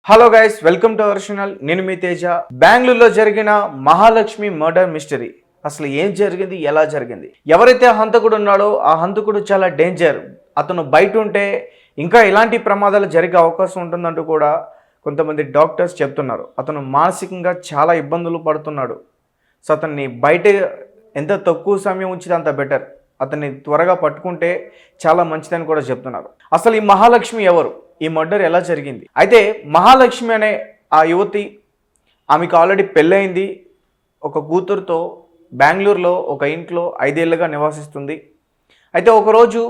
Hello guys, welcome to our channel. నేను మీ తేజ. బెంగళూరులో జరిగిన మహాలక్ష్మి మర్డర్ మిస్టరీ. అసలు ఏం జరిగింది, ఎలా జరిగింది, ఎవరైతే హంతకుడు ఉన్నాడో ఆ హంతకుడు చాలా డేంజర్. అతను బయట ఉంటే ఇంకా ఇలాంటి ప్రమాదాలు జరిగే అవకాశం ఉంటుందంటూ కూడా కొంతమంది డాక్టర్స్ చెప్తున్నారు. అతను మానసికంగా చాలా ఇబ్బందులు పడుతున్నాడు. సో అతన్ని బయట ఎంత తక్కువ సమయం ఉంచితే అంత బెటర్. అతన్ని త్వరగా పట్టుకుంటే చాలా మంచిదని కూడా చెప్తున్నారు. అసలు ఈ మహాలక్ష్మి ఎవరు, ఈ మర్డర్ ఎలా జరిగింది? అయితే మహాలక్ష్మి అనే ఆ యువతి, ఆమెకు ఆల్రెడీ పెళ్ళయింది. ఒక కూతురుతో బెంగళూరులో ఒక ఇంట్లో 5 ఏళ్ళుగా నివాసిస్తుంది. అయితే ఒకరోజు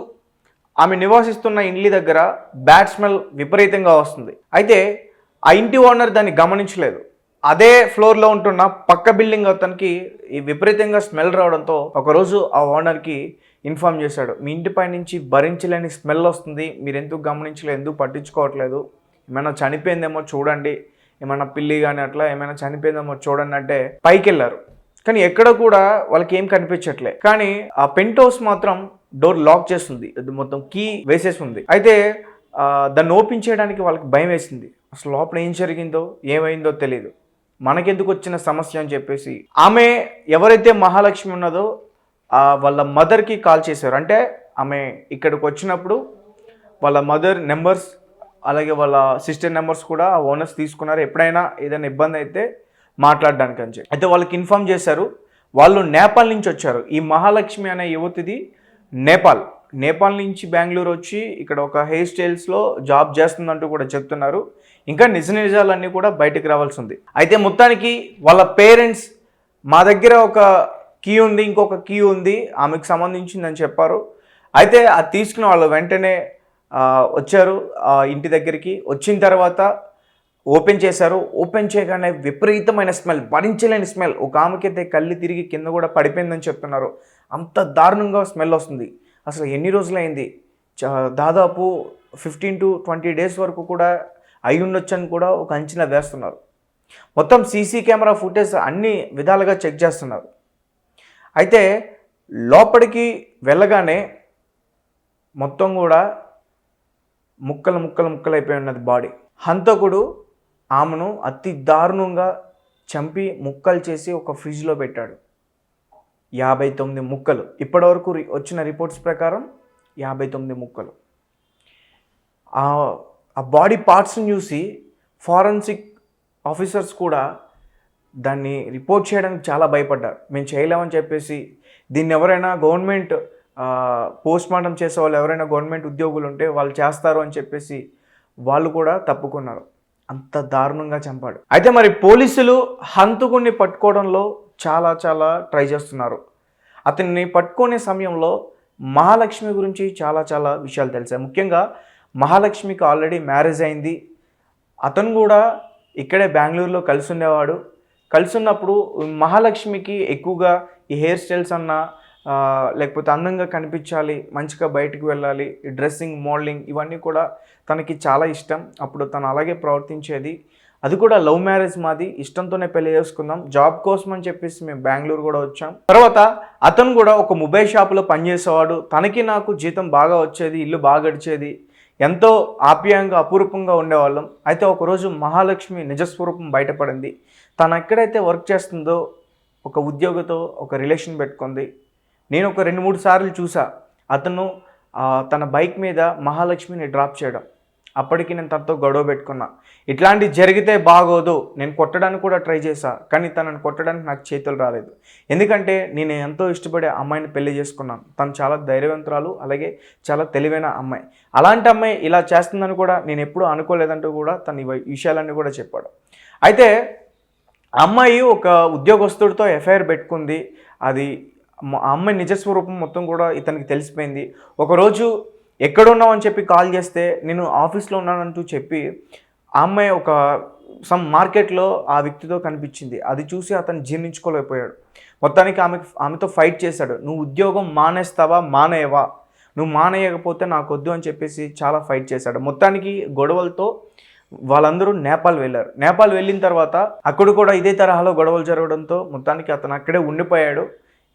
ఆమె నివాసిస్తున్న ఇంటి దగ్గర బ్యాడ్ స్మెల్ విపరీతంగా వస్తుంది. అయితే ఆ ఇంటి ఓనర్ దాన్ని గమనించలేదు. అదే ఫ్లోర్లో ఉంటున్న పక్క బిల్డింగ్ అతనికి ఈ విపరీతంగా స్మెల్ రావడంతో ఒకరోజు ఆ ఓనర్కి ఇన్ఫామ్ చేశాడు, మీ ఇంటిపై నుంచి భరించలేని స్మెల్ వస్తుంది, మీరు ఎందుకు గమనించలేదు, ఎందుకు పట్టించుకోవట్లేదు, ఏమైనా చనిపోయిందేమో చూడండి, ఏమైనా పిల్లి కానీ అట్లా ఏమైనా చనిపోయిందేమో చూడండి అంటే పైకి వెళ్ళారు. కానీ ఎక్కడ కూడా వాళ్ళకి ఏం కనిపించట్లే. కానీ ఆ పెంట్ హౌస్ మాత్రం డోర్ లాక్ చేస్తుంది, అది మొత్తం కీ వేసేసి ఉంది. అయితే దాన్ని ఓపెన్ చేయడానికి వాళ్ళకి భయం వేసింది. అసలు లోపల ఏం జరిగిందో ఏమైందో తెలియదు, మనకెందుకు వచ్చిన సమస్య అని చెప్పేసి ఆమె ఎవరైతే మహాలక్ష్మి ఉన్నదో వాళ్ళ మదర్కి కాల్ చేశారు. అంటే ఆమె ఇక్కడికి వచ్చినప్పుడు వాళ్ళ మదర్ నెంబర్స్ అలాగే వాళ్ళ సిస్టర్ నెంబర్స్ కూడా ఆ ఓనర్స్ తీసుకున్నారు, ఎప్పుడైనా ఏదైనా ఇబ్బంది అయితే మాట్లాడడానికి అని చెప్పి. అయితే వాళ్ళకి ఇన్ఫామ్ చేశారు. వాళ్ళు నేపాల్ నుంచి వచ్చారు. ఈ మహాలక్ష్మి అనే యువతిది నేపాల్ నుంచి బెంగళూరు వచ్చి ఇక్కడ ఒక హెయిర్ స్టైల్స్లో జాబ్ చేస్తుందంటూ కూడా చెప్తున్నారు. ఇంకా నిజాలన్నీ కూడా బయటకు రావాల్సి ఉంది. అయితే మొత్తానికి వాళ్ళ పేరెంట్స్, మా దగ్గర ఒక కీ ఉంది, ఇంకొక కీ ఉంది, ఆమెకు సంబంధించిందని చెప్పారు. అయితే అది తీసుకుని వాళ్ళు వెంటనే వచ్చారు ఇంటి దగ్గరికి. వచ్చిన తర్వాత ఓపెన్ చేశారు. ఓపెన్ చేయగానే విపరీతమైన స్మెల్, భరించలేని స్మెల్. ఒక ఆమెకైతే కళ్ళు తిరిగి కింద కూడా పడిపోయిందని చెప్తున్నారు. అంత దారుణంగా స్మెల్ వస్తుంది. అసలు ఎన్ని రోజులైంది, దాదాపు 15 to 20 days వరకు కూడా అయి ఉండొచ్చని కూడా ఒక అంచనా వేస్తున్నారు. మొత్తం సీసీ కెమెరా ఫుటేజ్ అన్ని విధాలుగా చెక్ చేస్తున్నారు. అయితే లోపలికి వెళ్ళగానే మొత్తం కూడా ముక్కలైపోయి ఉన్నది బాడీ. హంతకుడు ఆమెను అతి దారుణంగా చంపి ముక్కలు చేసి ఒక ఫ్రిడ్జ్లో పెట్టాడు. 59 ముక్కలు. ఇప్పటివరకు వచ్చిన రిపోర్ట్స్ ప్రకారం 59 ముక్కలు. ఆ బాడీ పార్ట్స్ని చూసి ఫారెన్సిక్ ఆఫీసర్స్ కూడా దాన్ని రిపోర్ట్ చేయడానికి చాలా భయపడ్డారు. మేము చేయలేమని చెప్పేసి, దీన్ని ఎవరైనా గవర్నమెంట్ పోస్ట్ మార్టం చేసే వాళ్ళు ఎవరైనా గవర్నమెంట్ ఉద్యోగులు ఉంటే వాళ్ళు చేస్తారు అని చెప్పేసి వాళ్ళు కూడా తప్పుకున్నారు. అంత దారుణంగా చంపాడు. అయితే మరి పోలీసులు హంతకుడిని పట్టుకోవడంలో చాలా ట్రై చేస్తున్నారు. అతన్ని పట్టుకునే సమయంలో మహాలక్ష్మి గురించి చాలా విషయాలు తెలిసాయి. ముఖ్యంగా మహాలక్ష్మికి ఆల్రెడీ మ్యారేజ్ అయింది. అతను కూడా ఇక్కడే బెంగళూరులో కలిసి ఉండేవాడు. కలిసి ఉన్నప్పుడు మహాలక్ష్మికి ఎక్కువగా ఈ హెయిర్ స్టైల్స్ అన్నా లేకపోతే అందంగా కనిపించాలి, మంచిగా బయటకు వెళ్ళాలి, ఈ డ్రెస్సింగ్, మోడలింగ్ ఇవన్నీ కూడా తనకి చాలా ఇష్టం. అప్పుడు తను అలాగే ప్రవర్తించేది. అది కూడా లవ్ మ్యారేజ్ మాది, ఇష్టంతోనే పెళ్లి చేసుకుందాం, జాబ్ కోసం అని చెప్పేసి మేము బెంగళూరు కూడా వచ్చాం. తర్వాత అతను కూడా ఒక మొబైల్ షాప్లో పనిచేసేవాడు. తనకి నాకు జీతం బాగా వచ్చేది, ఇల్లు బాగా గడిచేది, ఎంతో ఆప్యాయంగా అపురూపంగా ఉండేవాళ్ళం. అయితే ఒకరోజు మహాలక్ష్మి నిజస్వరూపం బయటపడింది. తను ఎక్కడైతే వర్క్ చేస్తుందో ఒక ఉద్యోగితో ఒక రిలేషన్ పెట్టుకుంది. నేను ఒక 2-3 సార్లు చూసా అతను తన బైక్ మీద మహాలక్ష్మిని డ్రాప్ చేయడం. అప్పటికి నేను తనతో గొడవ పెట్టుకున్నా, ఇట్లాంటివి జరిగితే బాగోదు, నేను కొట్టడానికి కూడా ట్రై చేశా, కానీ తనని కొట్టడానికి నాకు చేతులు రాలేదు. ఎందుకంటే నేను ఎంతో ఇష్టపడే అమ్మాయిని పెళ్లి చేసుకున్నాను. తను చాలా ధైర్యవంతురాలు, అలాగే చాలా తెలివైన అమ్మాయి. అలాంటి అమ్మాయి ఇలా చేస్తుందని కూడా నేను ఎప్పుడూ అనుకోలేదంటూ కూడా తను ఈ విషయాలన్నీ కూడా చెప్పాడు. అయితే అమ్మాయి ఒక ఉద్యోగస్తుడితో ఎఫ్ఐఆర్ పెట్టుకుంది. అది ఆ అమ్మాయి నిజస్వరూపం మొత్తం కూడా ఇతనికి తెలిసిపోయింది. ఒకరోజు ఎక్కడున్నావు అని చెప్పి కాల్ చేస్తే నేను ఆఫీస్లో ఉన్నానంటూ చెప్పి ఆ అమ్మాయి ఒక మార్కెట్లో ఆ వ్యక్తితో కనిపించింది. అది చూసి అతను జీర్ణించుకోలేకపోయాడు. మొత్తానికి ఆమెతో ఫైట్ చేశాడు. నువ్వు ఉద్యోగం మానేస్తావా, మానేయవా, నువ్వు మానేయకపోతే నాకు వద్దు అని చెప్పేసి చాలా ఫైట్ చేశాడు. మొత్తానికి గొడవలతో వాళ్ళందరూ నేపాల్ వెళ్ళారు. నేపాల్ వెళ్ళిన తర్వాత అక్కడ కూడా ఇదే తరహాలో గొడవలు జరగడంతో మొత్తానికి అతను అక్కడే ఉండిపోయాడు.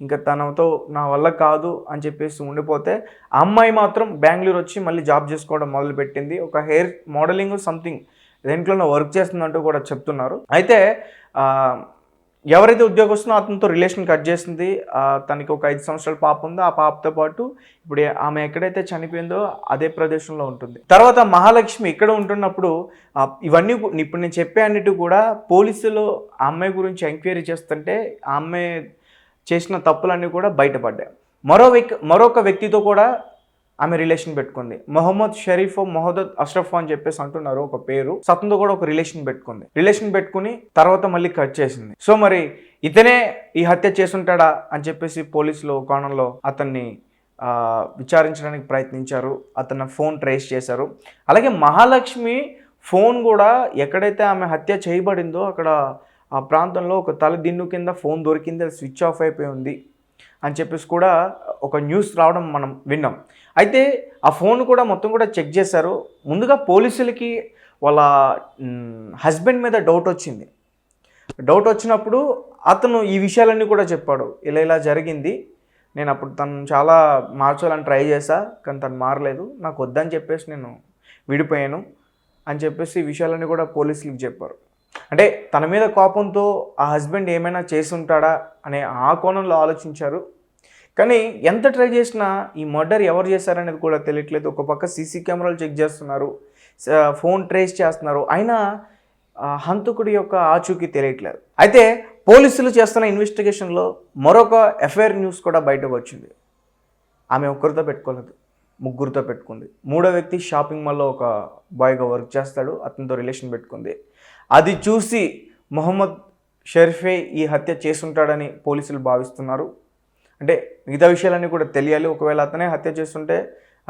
ఇంకా తనతో నా వల్ల కాదు అని చెప్పేసి ఉండిపోతే ఆ అమ్మాయి మాత్రం బెంగళూరు వచ్చి మళ్ళీ జాబ్ చేసుకోవడం మొదలుపెట్టింది. ఒక హెయిర్ మోడలింగ్ సంథింగ్ దేంట్లోనో వర్క్ చేస్తుందంటూ కూడా చెప్తున్నారు. అయితే ఎవరైతే ఉద్యోగస్తున్నో అతనితో రిలేషన్ కట్ చేసింది. తనకి ఒక 5 సంవత్సరాల పాప ఉంది. ఆ పాపతో పాటు ఇప్పుడు ఆమె ఎక్కడైతే చనిపోయిందో అదే ప్రదేశంలో ఉంటుంది. తర్వాత మహాలక్ష్మి ఇక్కడ ఉంటున్నప్పుడు ఇవన్నీ ఇప్పుడు నేను చెప్పే అన్నిటి కూడా పోలీసులు ఆ అమ్మాయి గురించి ఎంక్వైరీ చేస్తుంటే ఆ అమ్మాయి చేసిన తప్పులన్నీ కూడా బయటపడ్డాయి. మరొక వ్యక్తితో కూడా ఆమె రిలేషన్ పెట్టుకుంది. మొహమ్మద్ షరీఫ్, మొహమ్మద్ అష్రఫ్ అని చెప్పేసి అంటున్నారు ఒక పేరు. అతనితో కూడా ఒక రిలేషన్ పెట్టుకుని తర్వాత మళ్ళీ కట్ చేసింది. సో మరి ఇతనే ఈ హత్య చేసుంటాడా అని చెప్పేసి పోలీసులు కోణంలో అతన్ని విచారించడానికి ప్రయత్నించారు. అతని ఫోన్ ట్రేస్ చేశారు. అలాగే మహాలక్ష్మి ఫోన్ కూడా ఎక్కడైతే ఆమె హత్య చేయబడిందో అక్కడ ఆ ప్రాంతంలో ఒక తల దిన్ను కింద ఫోన్ దొరికింది. అది స్విచ్ ఆఫ్ అయిపోయి ఉంది అని చెప్పేసి కూడా ఒక న్యూస్ రావడం మనం విన్నాం. అయితే ఆ ఫోన్ కూడా మొత్తం కూడా చెక్ చేశారు. ముందుగా పోలీసులకి వాళ్ళ హస్బెండ్ మీద డౌట్ వచ్చినప్పుడు అతను ఈ విషయాలన్నీ కూడా చెప్పాడు. ఇలా జరిగింది, నేను అప్పుడు తను చాలా మార్చాలని ట్రై చేశా, కానీ తను మారలేదు, నాకు వద్దని చెప్పేసి నేను విడిపోయాను అని చెప్పేసి ఈ విషయాలన్నీ కూడా పోలీసులకు చెప్పారు. అంటే తన మీద కోపంతో ఆ హస్బెండ్ ఏమైనా చేసి ఉంటాడా అనే ఆ కోణంలో ఆలోచించారు. కానీ ఎంత ట్రై చేసినా ఈ మర్డర్ ఎవరు చేశారనేది కూడా తెలియట్లేదు. ఒక పక్క సీసీ కెమెరాలు చెక్ చేస్తున్నారు, ఫోన్ ట్రేస్ చేస్తున్నారు, అయినా హంతకుడి యొక్క ఆచూకీ తెలియట్లేదు. అయితే పోలీసులు చేస్తున్న ఇన్వెస్టిగేషన్లో మరొక ఎఫ్ఐఆర్ న్యూస్ కూడా బయటకు వచ్చింది. ఆమె ఒక్కరితో పెట్టుకోలేదు, ముగ్గురితో పెట్టుకుంది. మూడో వ్యక్తి షాపింగ్ మాల్లో ఒక బాయ్గా వర్క్ చేస్తాడు, అతనితో రిలేషన్ పెట్టుకుంది. అది చూసి మొహమ్మద్ షరీఫే ఈ హత్య చేసుంటాడని పోలీసులు భావిస్తున్నారు. అంటే మిగతా విషయాలన్నీ కూడా తెలియాలి. ఒకవేళ అతనే హత్య చేస్తుంటే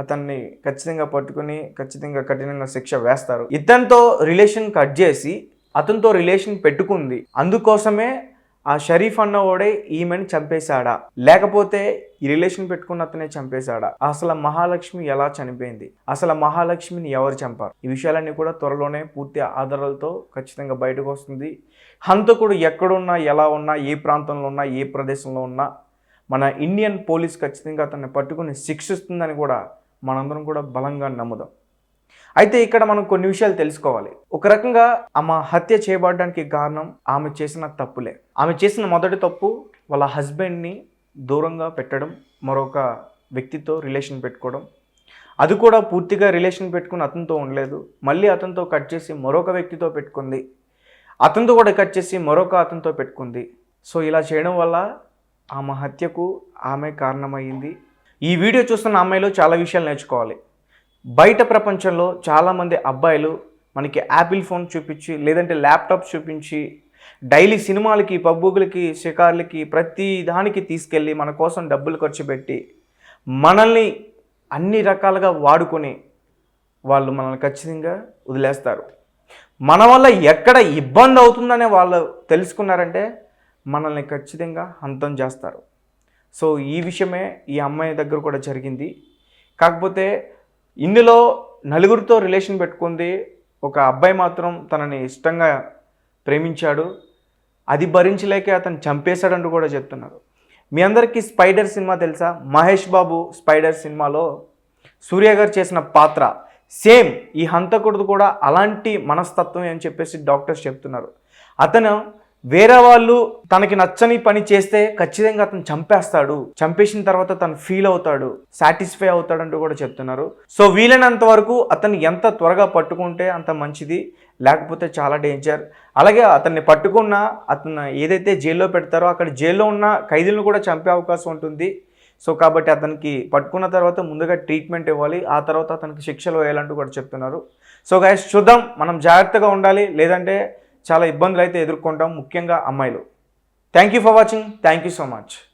అతన్ని ఖచ్చితంగా పట్టుకుని ఖచ్చితంగా కఠినంగా శిక్ష వేస్తారు. ఇతనితో రిలేషన్ కట్ చేసి అతనితో రిలేషన్ పెట్టుకుంది, అందుకోసమే ఆ షరీఫ్ అన్నవాడే ఈమెను చంపేశాడా, లేకపోతే ఈ రిలేషన్ పెట్టుకున్న అతనే చంపేశాడా, అసలు మహాలక్ష్మి ఎలా చనిపోయింది, అసలు మహాలక్ష్మిని ఎవరు చంపారు, ఈ విషయాలన్నీ కూడా త్వరలోనే పూర్తి ఆధారాలతో ఖచ్చితంగా బయటకు వస్తుంది. హంతకుడు ఎక్కడున్నా, ఎలా ఉన్నా, ఏ ప్రాంతంలో ఉన్నా, ఏ ప్రదేశంలో ఉన్నా మన ఇండియన్ పోలీస్ ఖచ్చితంగా అతన్ని పట్టుకుని శిక్షిస్తుందని కూడా మనందరం కూడా బలంగా నమ్ముదాం. అయితే ఇక్కడ మనం కొన్ని విషయాలు తెలుసుకోవాలి. ఒక రకంగా ఆమె హత్య చేయబడడానికి కారణం ఆమె చేసిన తప్పులే. ఆమె చేసిన మొదటి తప్పు వాళ్ళ హస్బెండ్ని దూరంగా పెట్టడం, మరొక వ్యక్తితో రిలేషన్ పెట్టుకోవడం. అది కూడా పూర్తిగా రిలేషన్ పెట్టుకుని అతనితో ఉండలేదు, మళ్ళీ అతనితో కట్ చేసి మరొక వ్యక్తితో పెట్టుకుంది, అతనితో కూడా కట్ చేసి మరొక అతనితో పెట్టుకుంది. సో ఇలా చేయడం వల్ల ఆమె హత్యకు ఆమె కారణమైంది. ఈ వీడియో చూస్తున్న అమ్మాయిలు చాలా విషయాలు నేర్చుకోవాలి. బయట ప్రపంచంలో చాలామంది అబ్బాయిలు మనకి యాపిల్ ఫోన్ చూపించి, లేదంటే ల్యాప్టాప్ చూపించి, డైలీ సినిమాలకి, పబ్బులకి, షికార్లకి, ప్రతి దానికి తీసుకెళ్ళి మన కోసం డబ్బులు ఖర్చు పెట్టి మనల్ని అన్ని రకాలుగా వాడుకొని వాళ్ళు మనల్ని ఖచ్చితంగా వదిలేస్తారు. మన వల్ల ఎక్కడ ఇబ్బంది అవుతుందనే వాళ్ళు తెలుసుకున్నారంటే మనల్ని ఖచ్చితంగా హంతం చేస్తారు. సో ఈ విషయమే ఈ అమ్మాయి దగ్గర కూడా జరిగింది. కాకపోతే ఇందులో నలుగురితో రిలేషన్ పెట్టుకుంది, ఒక అబ్బాయి మాత్రం తనని ఇష్టంగా ప్రేమించాడు, అది భరించలేక అతను చంపేశాడంటూ కూడా చెప్తున్నారు. మీ అందరికీ స్పైడర్ సినిమా తెలుసా? మహేష్ బాబు స్పైడర్ సినిమాలో సూర్య గారు చేసిన పాత్ర సేమ్ ఈ హంతకుడు కూడా అలాంటి మనస్తత్వం అని చెప్పేసి డాక్టర్స్ చెప్తున్నారు. అతను వేరే వాళ్ళు తనకి నచ్చని పని చేస్తే ఖచ్చితంగా అతను చంపేస్తాడు, చంపేసిన తర్వాత తను ఫీల్ అవుతాడు, సాటిస్ఫై అవుతాడంటూ కూడా చెప్తున్నారు. సో వీలైనంత వరకు అతన్ని ఎంత త్వరగా పట్టుకుంటే అంత మంచిది, లేకపోతే చాలా డేంజర్. అలాగే అతన్ని పట్టుకున్న అతను ఏదైతే జైల్లో పెడతారో అక్కడ జైల్లో ఉన్న ఖైదీలను కూడా చంపే అవకాశం ఉంటుంది. సో కాబట్టి అతనికి పట్టుకున్న తర్వాత ముందుగా ట్రీట్మెంట్ ఇవ్వాలి, ఆ తర్వాత అతనికి శిక్షలు వేయాలంటూ కూడా చెప్తున్నారు. సో గైస్ చూద్దాం, మనం జాగ్రత్తగా ఉండాలి, లేదంటే చాలా ఇబ్బందులు అయితే ఎదుర్కొంటాం, ముఖ్యంగా అమ్మాయిలు. Thank you for watching. Thank you so much.